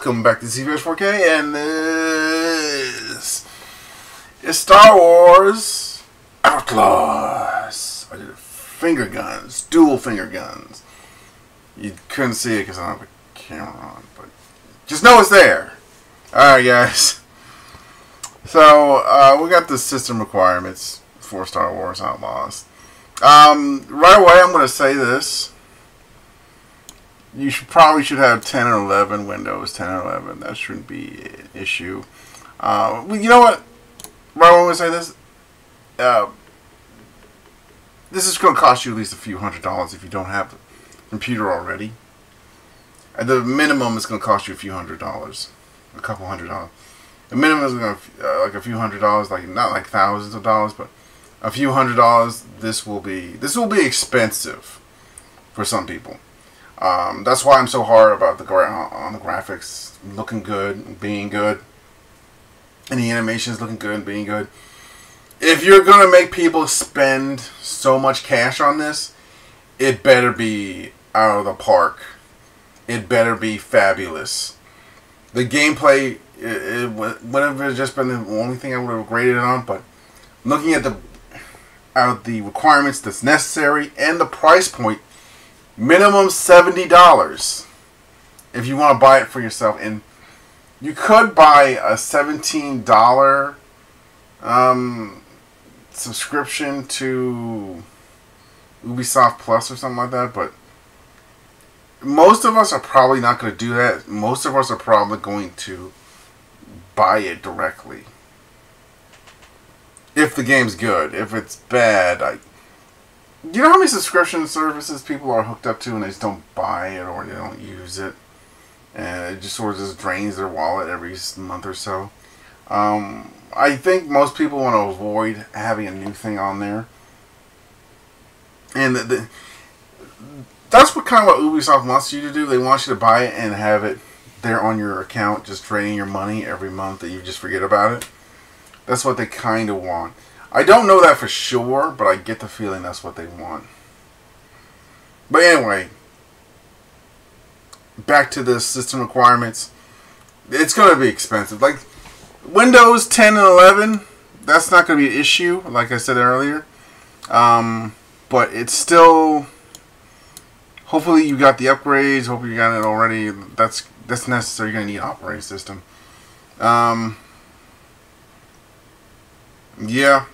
Welcome back to CVS 4K, and this is Star Wars Outlaws. I did finger guns, dual finger guns. You couldn't see it because I don't have a camera on, but just know it's there. Alright, guys. So, we got the system requirements for Star Wars Outlaws. Right away, I'm going to say this. You probably should have 10 or 11 Windows 10 or 11. That shouldn't be an issue. You know what? Right when I say this, this is going to cost you at least a few $100s if you don't have a computer already. At the minimum, it's going to cost you a few $100s, a couple $100s. The minimum is going to like a few $100s, like not like thousands of dollars, but a few $100s. This will be expensive for some people. That's why I'm so hard about the graphics looking good and being good, and the animations looking good and being good. If you're gonna make people spend so much cash on this, it better be out of the park. It better be fabulous. The gameplay, it would have just been the only thing I would have graded it on, but looking at the requirements that's necessary and the price point. Minimum $70 if you want to buy it for yourself, and you could buy a $17 subscription to Ubisoft Plus or something like that, but most of us are probably not going to do that. Most of us are probably going to buy it directly. If the game's good. If it's bad, you know how many subscription services people are hooked up to and they just don't buy it or they don't use it, and it just sort of just drains their wallet every month or so. I think most people want to avoid having a new thing on there, and that's what Ubisoft wants you to do. They want you to buy it and have it there on your account, just draining your money every month that you just forget about it. That's what they kind of want. I don't know that for sure, but I get the feeling that's what they want. But anyway, back to the system requirements. It's going to be expensive. Like Windows 10 and 11, that's not going to be an issue, like I said earlier. But it's still, hopefully you got the upgrades. Hopefully you got it already. That's necessary. You're going to need an operating system. Yeah.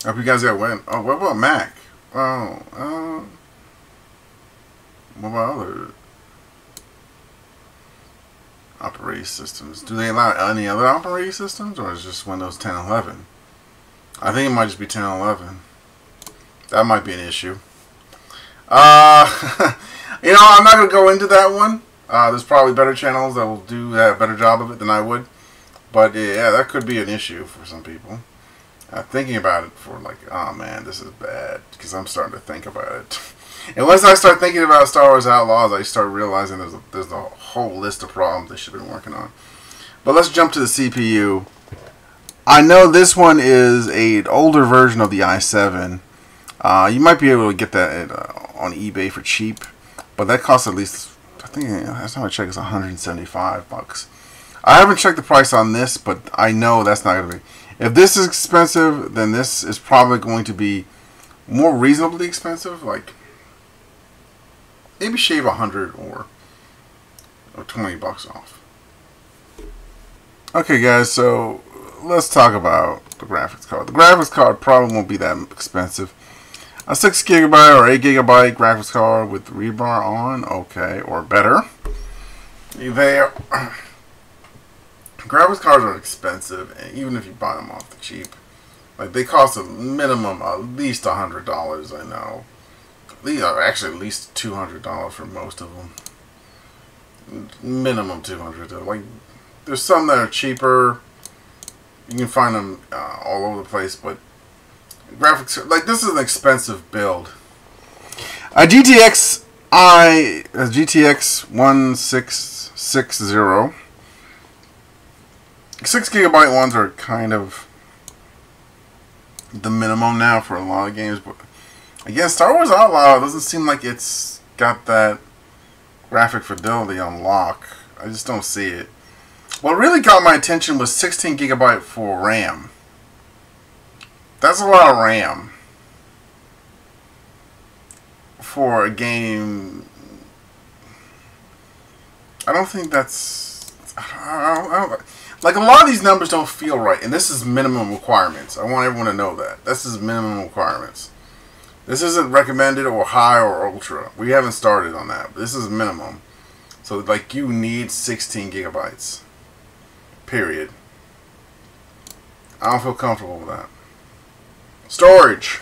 I hope you guys got win. Oh, what about Mac? Oh, what about other operating systems? Do they allow any other operating systems, or is it just Windows 10 and 11? I think it might just be 10 and 11. That might be an issue. You know, I'm not going to go into that one. There's probably better channels that will do a better job of it than I would. But yeah, that could be an issue for some people. Thinking about it for like, oh man, this is bad, because I'm starting to think about it. And once I start thinking about Star Wars Outlaws, I start realizing there's a whole list of problems they should have been working on. But let's jump to the CPU. I know this one is an older version of the i7. You might be able to get that on eBay for cheap, but that costs at least, I think last time I checked, it's $175. I haven't checked the price on this, but I know that's not going to be. If this is expensive, then this is probably going to be more reasonably expensive. Like maybe shave 100 or $20 off. Okay, guys. So let's talk about the graphics card. The graphics card probably won't be that expensive. A 6 GB or 8 GB graphics card with rebar on, okay, or better. Graphics cards are expensive, and even if you buy them off the cheap, like they cost a minimum at least $100. I know, actually at least $200 for most of them. Minimum $200. Like there's some that are cheaper. You can find them all over the place, but graphics, like this is an expensive build. A GTX 1660. 6 GB ones are kind of the minimum now for a lot of games, but again, Star Wars Outlaw doesn't seem like it's got that graphic fidelity unlock. I just don't see it. What really got my attention was 16 gigabyte for RAM. That's a lot of RAM for a game. I don't think that's... like, a lot of these numbers don't feel right, and this is minimum requirements. I want everyone to know that. This is minimum requirements. This isn't recommended or high or ultra. We haven't started on that, but this is minimum. So, like, you need 16 gigabytes. Period. I don't feel comfortable with that. Storage.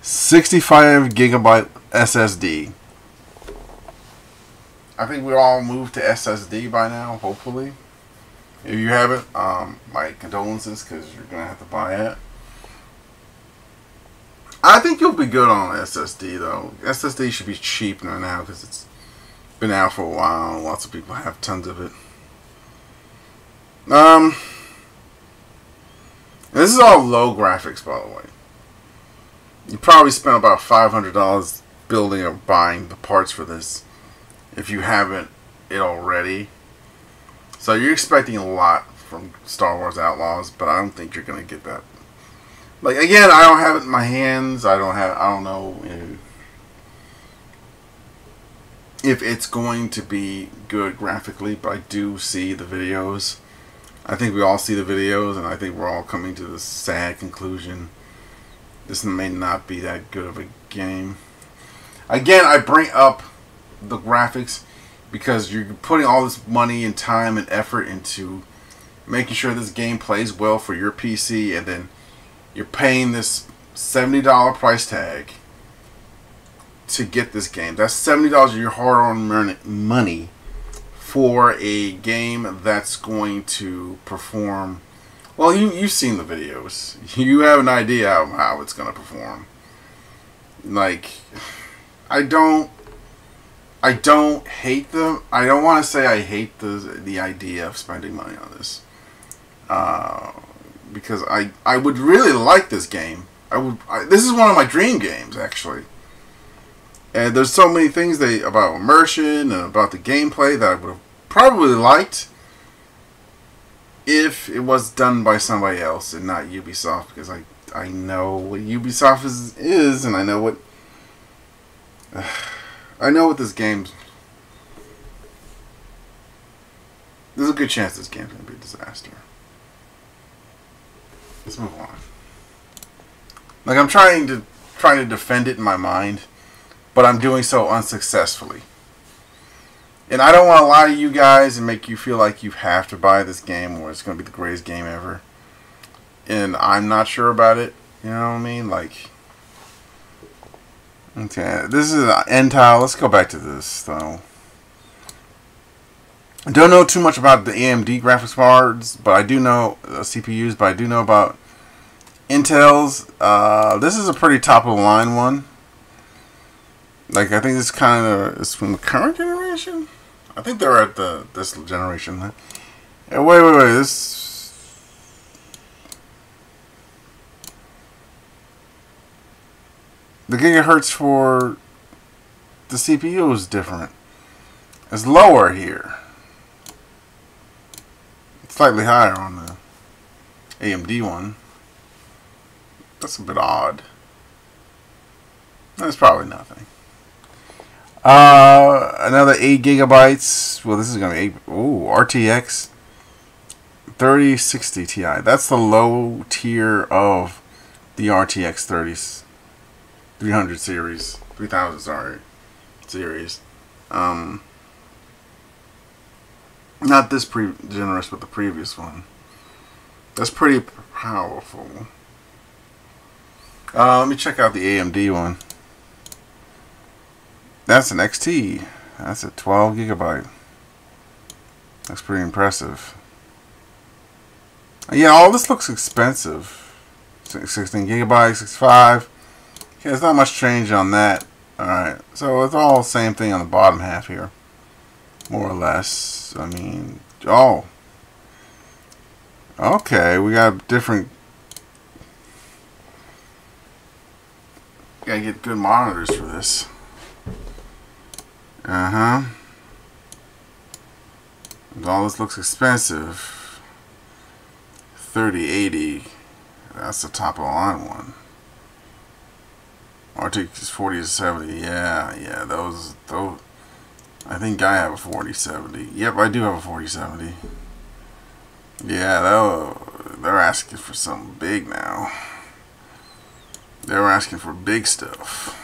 65 gigabyte SSD. I think we all moved to SSD by now, hopefully. If you haven't, my condolences, because you're going to have to buy it. I think you'll be good on SSD, though. SSD should be cheap right now, because it's been out for a while. Lots of people have tons of it. This is all low graphics, by the way. You probably spent about $500 building or buying the parts for this, if you haven't it already. So you're expecting a lot from Star Wars Outlaws, but I don't think you're gonna get that. Like, again, I don't have it in my hands. I don't know if it's going to be good graphically, but I do see the videos. I think we all see the videos, and I think we're all coming to the sad conclusion. This may not be that good of a game. Again, I bring up the graphics because you're putting all this money and time and effort into making sure this game plays well for your PC, and then you're paying this $70 price tag to get this game. That's $70 of your hard-earned money for a game that's going to perform. Well, you've seen the videos. You have an idea how it's going to perform. Like, I don't hate them. I don't want to say I hate the idea of spending money on this. Because I would really like this game. This is one of my dream games, actually. And there's so many things about immersion and about the gameplay that I would have probably liked if it was done by somebody else and not Ubisoft, because I know what Ubisoft is, and I know what this game's. There's a good chance this game's gonna be a disaster. Let's move on. Like, I'm trying to defend it in my mind, but I'm doing so unsuccessfully. And I don't want to lie to you guys and make you feel like you have to buy this game or it's going to be the greatest game ever. And I'm not sure about it. You know what I mean? Like, okay, this is an end tile. Let's go back to this, though. I don't know too much about the AMD graphics cards, but I do know CPUs, but I do know about Intel's. This is a pretty top-of-the-line one. Like, I think this kind of is from the current generation. I think they're at this generation. Yeah, wait. This. The gigahertz for the CPU is different. It's lower here. It's slightly higher on the AMD one. That's a bit odd. That's probably nothing. Another 8 gigabytes. Well, this is going to be 8. Ooh, RTX 3060 Ti. That's the low tier of the RTX 300 series. 3000, sorry. Series. Not this generous, but the previous one. That's pretty powerful. Let me check out the AMD one. That's an XT. That's a 12 gigabyte. That's pretty impressive. Yeah, all this looks expensive. 16 gigabytes, 65. Okay, there's not much change on that. Alright, so it's all the same thing on the bottom half here. More or less. I mean, oh. Okay, we got different. Gotta get good monitors for this. Uh-huh. All this looks expensive. 3080. That's the top of the line one. RTX 4070. Yeah, those. I think I have a 4070. Yep, I do have a 4070. Yeah, they're asking for something big now. They're asking for big stuff.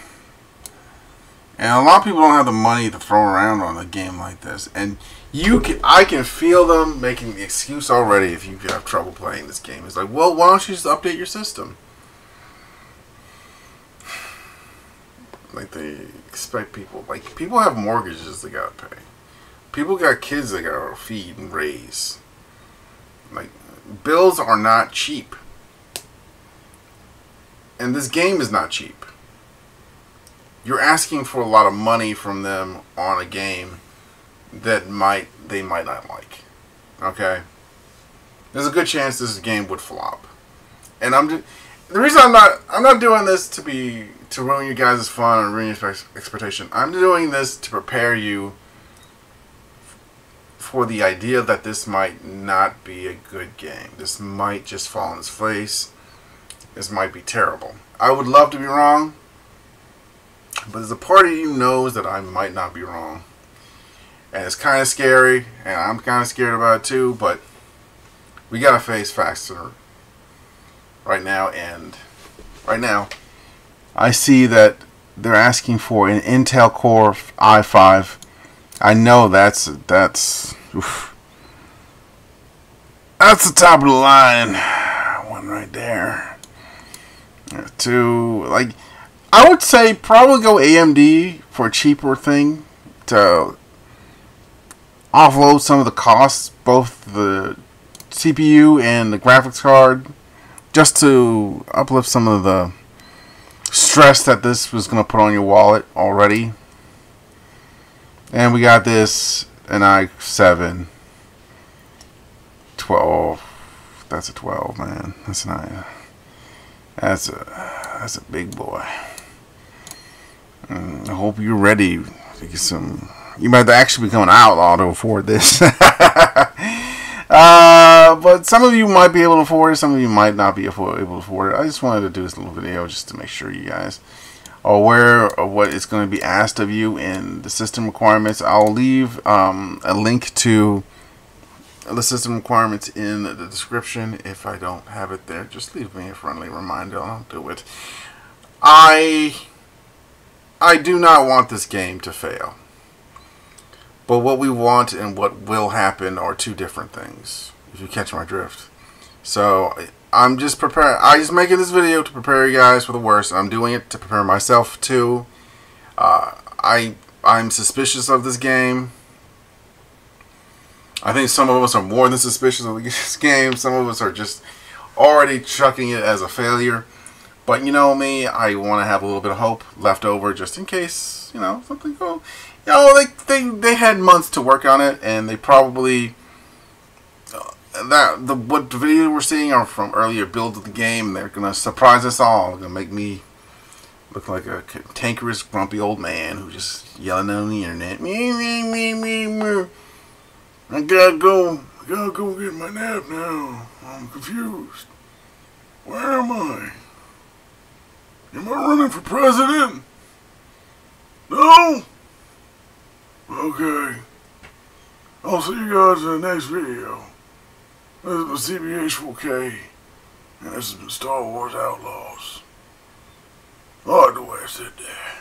And a lot of people don't have the money to throw around on a game like this. And I can feel them making the excuse already if you have trouble playing this game. It's like, well, why don't you just update your system? Like, they expect people. Like, people have mortgages they gotta pay. People got kids they gotta feed and raise. Like, bills are not cheap. And this game is not cheap. You're asking for a lot of money from them on a game that they might not like. Okay? There's a good chance this game would flop. And the reason I'm not doing this to ruin you guys' fun and ruin your expectation. I'm doing this to prepare you for the idea that this might not be a good game. This might just fall on its face. This might be terrible. I would love to be wrong, but there's a part of you knows that I might not be wrong. And it's kind of scary, and I'm kind of scared about it too, but we gotta face facts right now. And right now, I see that they're asking for an Intel Core i5. I know that's oof. That's the top of the line one right there. Like, I would say probably go AMD for a cheaper thing to offload some of the costs, both the CPU and the graphics card, just to uplift some of the stress that this was going to put on your wallet already. And we got this, an i7 12. That's a 12, man. That's not. That's a big boy. I hope you're ready to get some. You might actually become an outlaw to afford this. But some of you might be able to afford it. Some of you might not be able to afford it. I just wanted to do this little video just to make sure you guys are aware of what is going to be asked of you in the system requirements. I'll leave a link to the system requirements in the description. If I don't have it there, just leave me a friendly reminder. I'll do it. I do not want this game to fail. But what we want and what will happen are two different things, if you catch my drift. So I'm just preparing. I'm just making this video to prepare you guys for the worst. I'm doing it to prepare myself too. I'm suspicious of this game. I think some of us are more than suspicious of this game. Some of us are just already chucking it as a failure. But you know me, I want to have a little bit of hope left over just in case, something cool. They had months to work on it, and they probably what the videos we're seeing are from earlier builds of the game. They're gonna surprise us all. They're gonna make me look like a cantankerous, grumpy old man who's just yelling on the internet. I gotta go get my nap now. I'm confused. Where am I? Am I running for president? No? Okay. I'll see you guys in the next video. This is CBH4K, and this has been Star Wars Outlaws. I like the way I said that.